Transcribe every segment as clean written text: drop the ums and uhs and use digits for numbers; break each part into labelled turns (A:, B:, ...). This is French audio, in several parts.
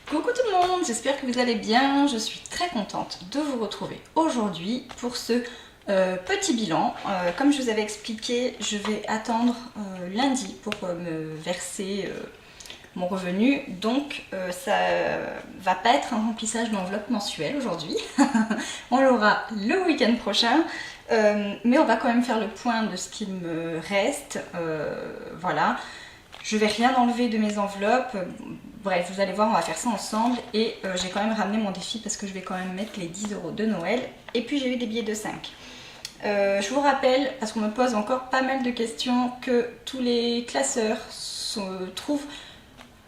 A: Coucou tout le monde, j'espère que vous allez bien. Je suis très contente de vous retrouver aujourd'hui pour ce petit bilan. Comme je vous avais expliqué, je vais attendre lundi pour me verser mon revenu. Donc ça va pas être un remplissage d'enveloppe mensuelle aujourd'hui. On l'aura le week-end prochain. Mais on va quand même faire le point de ce qu'il me reste. Voilà. Je vais rien enlever de mes enveloppes. Bref, vous allez voir, on va faire ça ensemble. Et j'ai quand même ramené mon défi parce que je vais quand même mettre les 10 € de Noël. Et puis j'ai eu des billets de 5. Je vous rappelle, parce qu'on me pose encore pas mal de questions, que tous les classeurs se trouvent,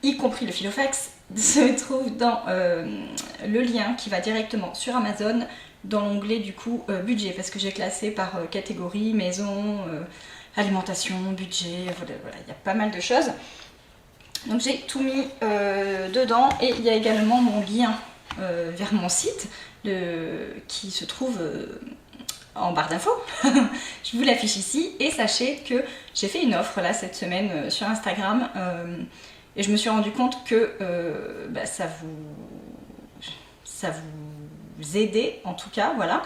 A: y compris le Filofax, se trouvent dans le lien qui va directement sur Amazon, dans l'onglet du coup budget, parce que j'ai classé par catégorie, maison, alimentation, budget, voilà, il y a pas mal de choses. Donc j'ai tout mis dedans, et il y a également mon lien vers mon site qui se trouve en barre d'infos. Je vous l'affiche ici, et sachez que j'ai fait une offre là cette semaine sur Instagram, et je me suis rendu compte que ça vous aidait en tout cas, voilà.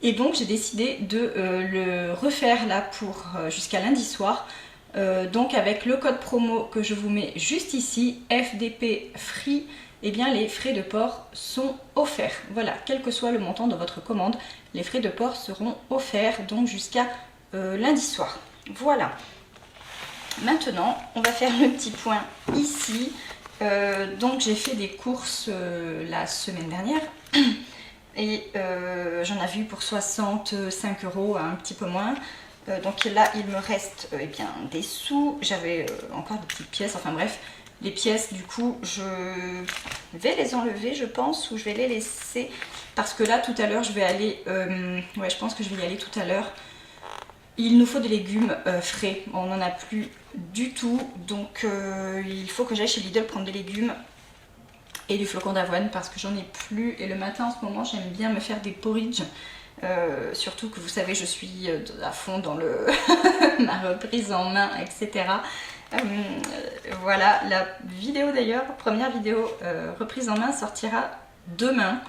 A: Et donc j'ai décidé de le refaire là pour jusqu'à lundi soir. Donc avec le code promo que je vous mets juste ici, FDP Free, eh bien les frais de port sont offerts. Voilà, quel que soit le montant de votre commande, les frais de port seront offerts donc jusqu'à lundi soir. Voilà. Maintenant, on va faire le petit point ici. Donc j'ai fait des courses la semaine dernière. Et j'en avais eu pour 65 €, un petit peu moins. Donc là, il me reste eh bien, des sous. J'avais encore des petites pièces, enfin bref. Les pièces, du coup, je vais les enlever, je pense, ou je vais les laisser. Parce que là, tout à l'heure, je vais aller... ouais, je pense que je vais y aller tout à l'heure. Il nous faut des légumes frais. On n'en a plus du tout. Donc, il faut que j'aille chez Lidl prendre des légumes et du flocon d'avoine parce que j'en ai plus. Et le matin en ce moment j'aime bien me faire des porridge, surtout que vous savez je suis à fond dans ma reprise en main, etc. Voilà, la vidéo d'ailleurs, première vidéo reprise en main sortira demain.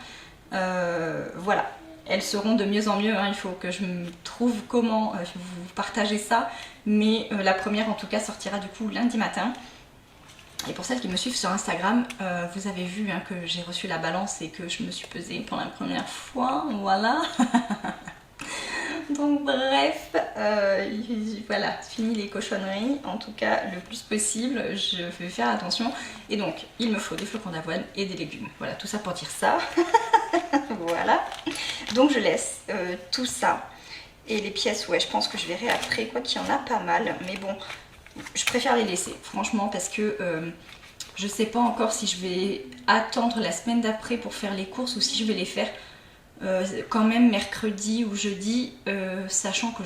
A: Voilà, elles seront de mieux en mieux, hein. Il faut que je me trouve comment vous partager ça, mais la première en tout cas sortira du coup lundi matin. Et pour celles qui me suivent sur Instagram, vous avez vu hein, que j'ai reçu la balance et que je me suis pesée pour la première fois, voilà. Donc bref, voilà, fini les cochonneries, en tout cas le plus possible, je vais faire attention. Et donc, il me faut des flocons d'avoine et des légumes, voilà, tout ça pour dire ça. Voilà, donc je laisse tout ça. Et les pièces, ouais, je pense que je verrai après, quoi qu'il y en a pas mal, mais bon... Je préfère les laisser, franchement, parce que je sais pas encore si je vais attendre la semaine d'après pour faire les courses ou si je vais les faire quand même mercredi ou jeudi, sachant que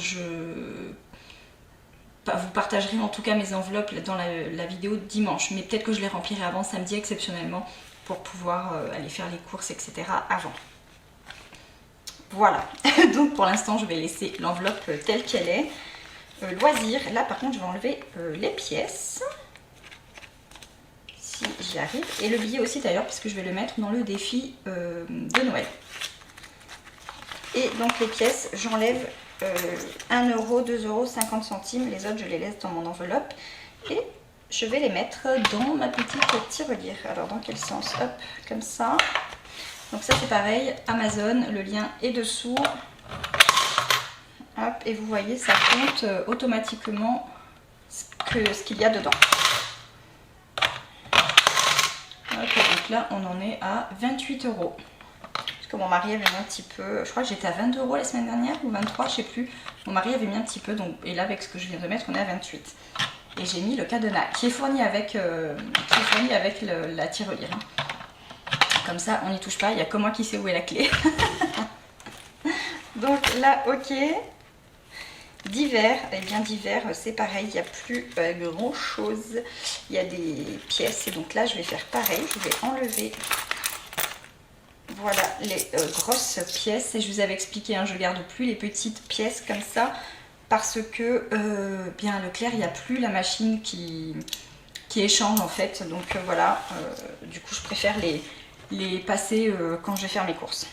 A: vous partagerez en tout cas mes enveloppes dans la vidéo de dimanche, mais peut-être que je les remplirai avant samedi exceptionnellement pour pouvoir aller faire les courses, etc. avant. Voilà, donc pour l'instant je vais laisser l'enveloppe telle qu'elle est. Loisirs, là par contre je vais enlever les pièces si j'y arrive, et le billet aussi d'ailleurs puisque je vais le mettre dans le défi de Noël. Et donc les pièces, j'enlève 1 €, 2 €, 50 centimes, les autres je les laisse dans mon enveloppe et je vais les mettre dans ma petite tirelire. Alors dans quel sens? Hop, comme ça. Donc ça c'est pareil, Amazon, le lien est dessous. Hop, et vous voyez, ça compte automatiquement ce qu'il y a dedans. Hop, donc là, on en est à 28 €. Parce que mon mari avait mis un petit peu... Je crois que j'étais à 20 € la semaine dernière, ou 23, je sais plus. Mon mari avait mis un petit peu, donc, et là, avec ce que je viens de mettre, on est à 28. Et j'ai mis le cadenas, qui est fourni avec, la tirelire. Hein. Comme ça, on n'y touche pas, il n'y a que moi qui sais où est la clé. Donc là, ok. Divers, et bien divers, c'est pareil, il n'y a plus grand chose. Il y a des pièces, et donc là je vais faire pareil, je vais enlever voilà les grosses pièces. Et je vous avais expliqué, hein, je ne garde plus les petites pièces comme ça parce que bien à Leclerc il n'y a plus la machine qui qui échangent en fait. Donc voilà, du coup je préfère les passer quand je vais faire mes courses.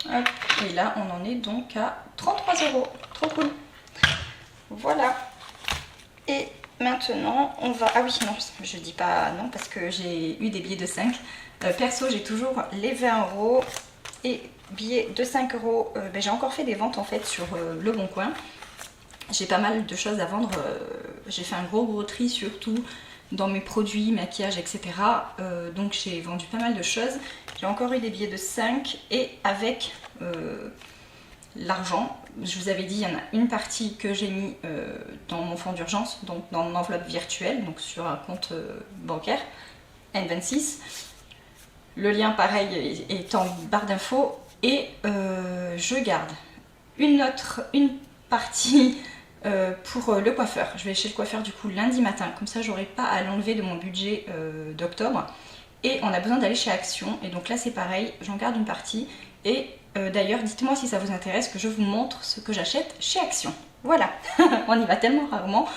A: Hop, et là on en est donc à 33 €. Trop cool. Voilà. Et maintenant on va... Ah oui, non, je dis pas non parce que j'ai eu des billets de 5. Perso, j'ai toujours les 20 € et billets de 5 €. Ben, j'ai encore fait des ventes en fait sur Le Bon Coin. J'ai pas mal de choses à vendre. J'ai fait un gros tri surtout dans mes produits, maquillage, etc. Donc j'ai vendu pas mal de choses. J'ai encore eu des billets de 5 et avec l'argent, je vous avais dit, il y en a une partie que j'ai mis dans mon fonds d'urgence, donc dans mon enveloppe virtuelle, donc sur un compte bancaire N26. Le lien pareil est en barre d'infos et je garde une partie pour le coiffeur. Je vais chez le coiffeur du coup lundi matin, comme ça j'aurai pas à l'enlever de mon budget d'octobre. Et on a besoin d'aller chez Action, et donc là c'est pareil, j'en garde une partie. Et d'ailleurs dites-moi si ça vous intéresse que je vous montre ce que j'achète chez Action. Voilà, on y va tellement rarement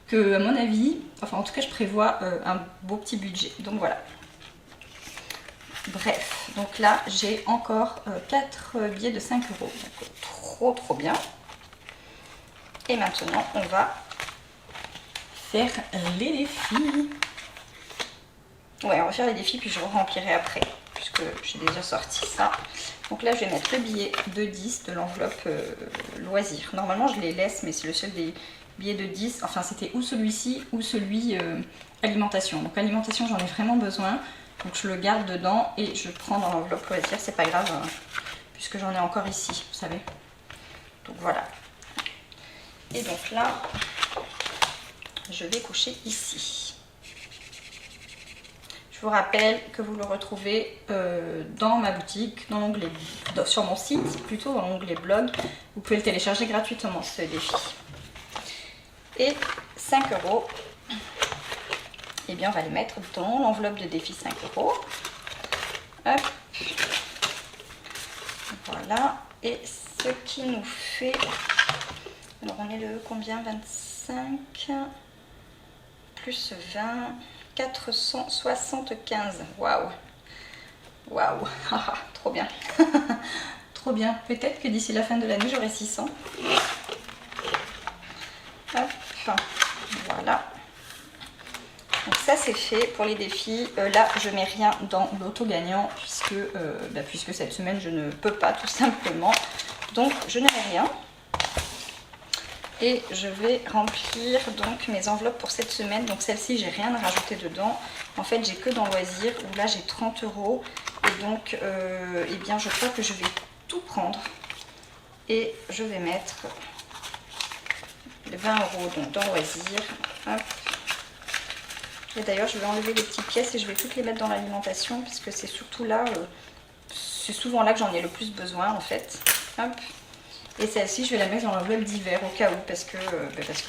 A: que à mon avis, enfin en tout cas je prévois un beau petit budget, donc voilà. Bref, donc là j'ai encore 4 billets de 5 €, donc trop bien. Et maintenant on va faire les défis. Ouais, on va faire les défis puis je remplirai après, puisque j'ai déjà sorti ça. Donc là je vais mettre le billet de 10 de l'enveloppe loisir. Normalement je les laisse, mais c'est le seul des billets de 10. Enfin c'était ou celui-ci ou celui alimentation. Donc alimentation j'en ai vraiment besoin. Donc je le garde dedans et je prends dans l'enveloppe loisir, c'est pas grave, puisque j'en ai encore ici, vous savez. Donc voilà. Et donc là, je vais coucher ici. Je vous rappelle que vous le retrouvez dans ma boutique, dans l'onglet, sur mon site, plutôt dans l'onglet blog. Vous pouvez le télécharger gratuitement, ce défi. Et 5 €. Eh bien, on va les mettre dans l'enveloppe de défi 5 €. Hop. Voilà. Et ce qui nous fait... Alors, on est le combien? 25 plus 20... 475. Waouh. Waouh. Trop bien. Trop bien. Peut-être que d'ici la fin de l'année, j'aurai 600. Hop. Voilà. Donc ça c'est fait pour les défis. Là je mets rien dans l'auto gagnant puisque cette semaine je ne peux pas tout simplement. Donc je ne mets rien. Et je vais remplir donc mes enveloppes pour cette semaine. Donc celle-ci j'ai rien à rajouter dedans. En fait j'ai que dans loisirs où là j'ai 30 €. Et donc eh bien je crois que je vais tout prendre. Et je vais mettre les 20 € donc dans loisirs. Hop. Et d'ailleurs je vais enlever les petites pièces et je vais toutes les mettre dans l'alimentation puisque c'est surtout là, c'est souvent là que j'en ai le plus besoin en fait. Hop. Et celle-ci je vais la mettre dans l'enveloppe d'hiver au cas où parce que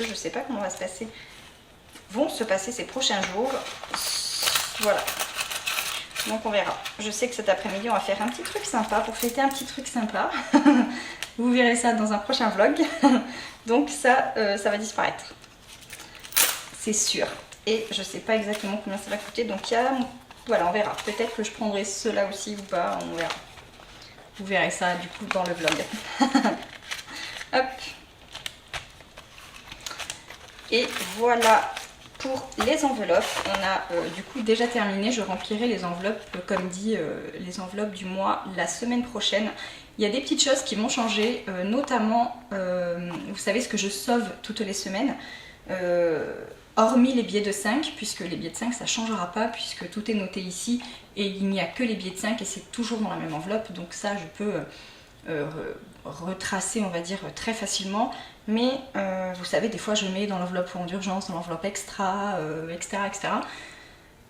A: je ne sais pas comment vont se passer ces prochains jours. Voilà. Donc on verra. Je sais que cet après-midi on va faire un petit truc sympa pour fêter un petit truc sympa. Vous verrez ça dans un prochain vlog. Donc ça va disparaître. C'est sûr. Et je sais pas exactement combien ça va coûter, donc voilà, on verra. Peut-être que je prendrai ceux-là aussi ou pas, on verra. Vous verrez ça du coup dans le vlog. Hop. Et voilà pour les enveloppes. On a du coup déjà terminé. Je remplirai les enveloppes, comme dit, les enveloppes du mois la semaine prochaine. Il y a des petites choses qui vont changer, notamment, vous savez ce que je sauve toutes les semaines. Hormis les billets de 5, puisque les billets de 5 ça ne changera pas, puisque tout est noté ici et il n'y a que les billets de 5 et c'est toujours dans la même enveloppe, donc ça je peux retracer on va dire très facilement, mais vous savez des fois je mets dans l'enveloppe fonds d'urgence, dans l'enveloppe extra, etc.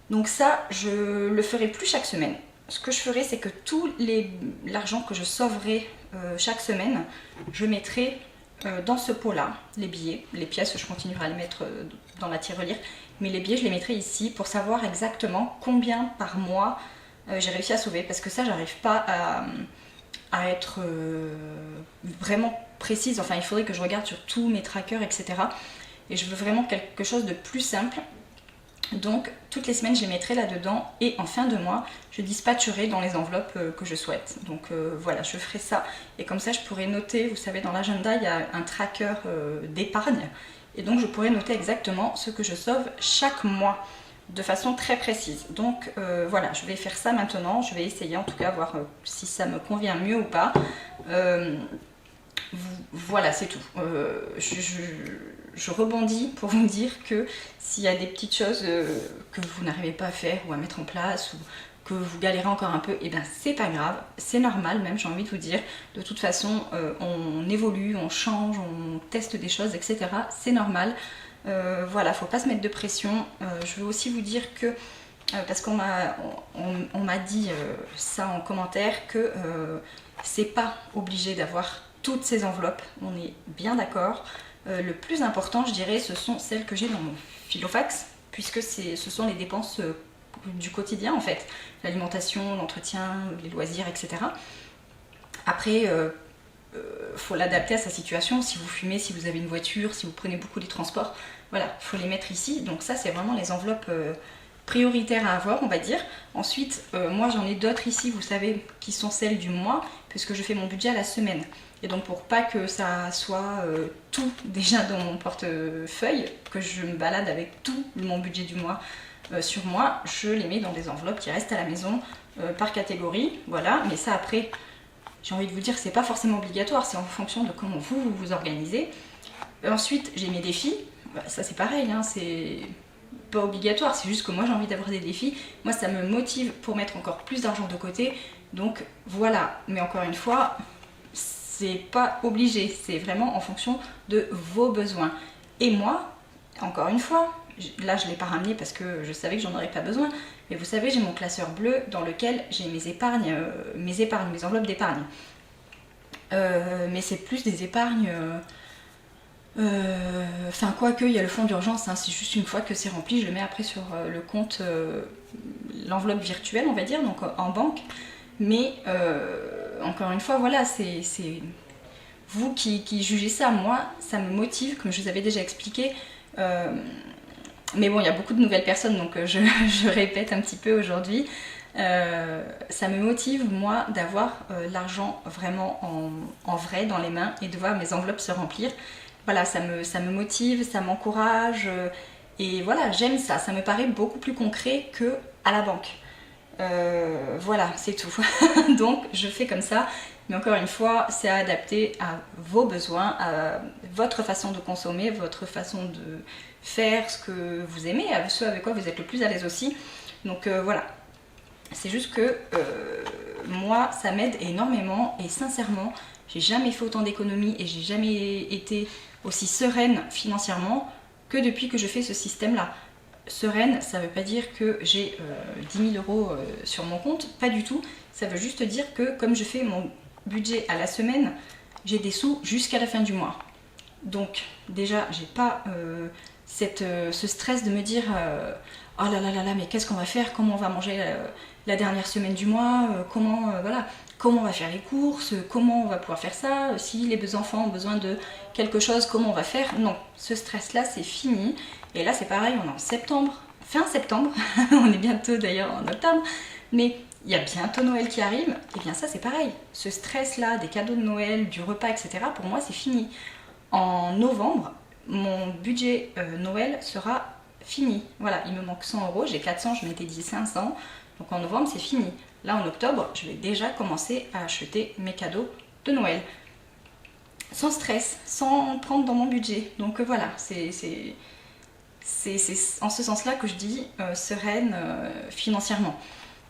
A: Donc ça je le ferai plus chaque semaine. Ce que je ferai c'est que tout l'argent que je sauverai chaque semaine, je mettrai dans ce pot là, les billets, les pièces je continuerai à les mettre dans la tirelire, mais les billets je les mettrai ici pour savoir exactement combien par mois j'ai réussi à sauver, parce que ça j'arrive pas à être vraiment précise. Enfin, il faudrait que je regarde sur tous mes trackers, etc. Et je veux vraiment quelque chose de plus simple. Donc, toutes les semaines, je les mettrai là-dedans. Et en fin de mois, je dispatcherai dans les enveloppes que je souhaite. Donc voilà, je ferai ça. Et comme ça, je pourrai noter, vous savez, dans l'agenda, il y a un tracker d'épargne. Et donc, je pourrai noter exactement ce que je sauve chaque mois, de façon très précise. Donc voilà, je vais faire ça maintenant. Je vais essayer en tout cas, voir si ça me convient mieux ou pas. Voilà, c'est tout. Je rebondis pour vous dire que s'il y a des petites choses que vous n'arrivez pas à faire ou à mettre en place, ou que vous galérez encore un peu, et bien c'est pas grave, c'est normal même, j'ai envie de vous dire. De toute façon, on évolue, on change, on teste des choses, etc. C'est normal. Voilà, faut pas se mettre de pression. Je veux aussi vous dire que, parce qu'on m'a dit ça en commentaire, que c'est pas obligé d'avoir toutes ces enveloppes, on est bien d'accord. Le plus important, je dirais, ce sont celles que j'ai dans mon filofax, puisque ce sont les dépenses du quotidien en fait, l'alimentation, l'entretien, les loisirs, etc. Après, faut l'adapter à sa situation. Si vous fumez, si vous avez une voiture, si vous prenez beaucoup les transports, voilà, il faut les mettre ici. Donc ça, c'est vraiment les enveloppes prioritaires à avoir, on va dire. Ensuite, moi j'en ai d'autres ici, vous savez, qui sont celles du mois, puisque je fais mon budget à la semaine. Et donc pour pas que ça soit tout déjà dans mon portefeuille, que je me balade avec tout mon budget du mois sur moi, je les mets dans des enveloppes qui restent à la maison par catégorie. Voilà, mais ça après, j'ai envie de vous dire que c'est pas forcément obligatoire, c'est en fonction de comment vous vous organisez. Ensuite, j'ai mes défis. Bah, ça c'est pareil, hein, c'est pas obligatoire, c'est juste que moi j'ai envie d'avoir des défis. Moi ça me motive pour mettre encore plus d'argent de côté. Donc voilà, mais encore une fois, c'est pas obligé, c'est vraiment en fonction de vos besoins. Et moi, encore une fois, là je ne l'ai pas ramené parce que je savais que j'en aurais pas besoin, mais vous savez, j'ai mon classeur bleu dans lequel j'ai mes épargnes, mes enveloppes d'épargne. Mais c'est plus des épargnes... Enfin, quoique, il y a le fonds d'urgence, hein, c'est juste une fois que c'est rempli, je le mets après sur le compte, l'enveloppe virtuelle, on va dire, donc en banque. Mais encore une fois, voilà, c'est vous qui jugez ça. Moi, ça me motive, comme je vous avais déjà expliqué. Mais bon, il y a beaucoup de nouvelles personnes, donc je répète un petit peu aujourd'hui. Ça me motive, moi, d'avoir l'argent vraiment en vrai dans les mains et de voir mes enveloppes se remplir. Voilà, ça me motive, ça m'encourage. Et voilà, j'aime ça. Ça me paraît beaucoup plus concret qu'à la banque. Voilà, c'est tout. Donc je fais comme ça, mais encore une fois, c'est adapté à vos besoins, à votre façon de consommer, votre façon de faire ce que vous aimez, à ce avec quoi vous êtes le plus à l'aise aussi. Donc voilà, c'est juste que moi, ça m'aide énormément et sincèrement, j'ai jamais fait autant d'économies et j'ai jamais été aussi sereine financièrement que depuis que je fais ce système-là. Sereine, ça ne veut pas dire que j'ai 10 000 euros sur mon compte, pas du tout. Ça veut juste dire que comme je fais mon budget à la semaine, j'ai des sous jusqu'à la fin du mois. Donc déjà, j'ai pas ce stress de me dire oh là là là là, mais qu'est-ce qu'on va faire, comment on va manger la dernière semaine du mois, voilà, comment on va faire les courses, comment on va pouvoir faire ça, si les enfants ont besoin de quelque chose, comment on va faire. Non, ce stress-là, c'est fini. Et là, c'est pareil, on est en septembre, fin septembre, on est bientôt d'ailleurs en octobre, mais il y a bientôt Noël qui arrive, et bien ça, c'est pareil. Ce stress-là, des cadeaux de Noël, du repas, etc., pour moi, c'est fini. En novembre, mon budget Noël sera fini. Voilà, il me manque 100 euros, j'ai 400, je m'étais dit 500, donc en novembre, c'est fini. Là, en octobre, je vais déjà commencer à acheter mes cadeaux de Noël. Sans stress, sans prendre dans mon budget. Donc voilà, c'est en ce sens-là que je dis sereine financièrement.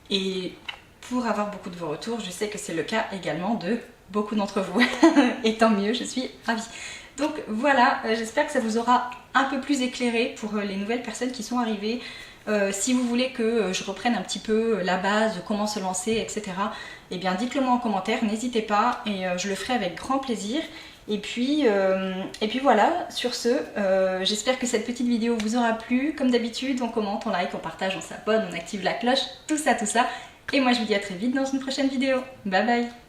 A: Et pour avoir beaucoup de vos retours, je sais que c'est le cas également de beaucoup d'entre vous. Et tant mieux, je suis ravie. Donc voilà, j'espère que ça vous aura un peu plus éclairé pour les nouvelles personnes qui sont arrivées. Si vous voulez que je reprenne un petit peu la base, comment se lancer, etc., eh bien dites-le moi en commentaire, n'hésitez pas et je le ferai avec grand plaisir. Et puis voilà, sur ce, j'espère que cette petite vidéo vous aura plu. Comme d'habitude, on commente, on like, on partage, on s'abonne, on active la cloche, tout ça. Et moi je vous dis à très vite dans une prochaine vidéo. Bye bye!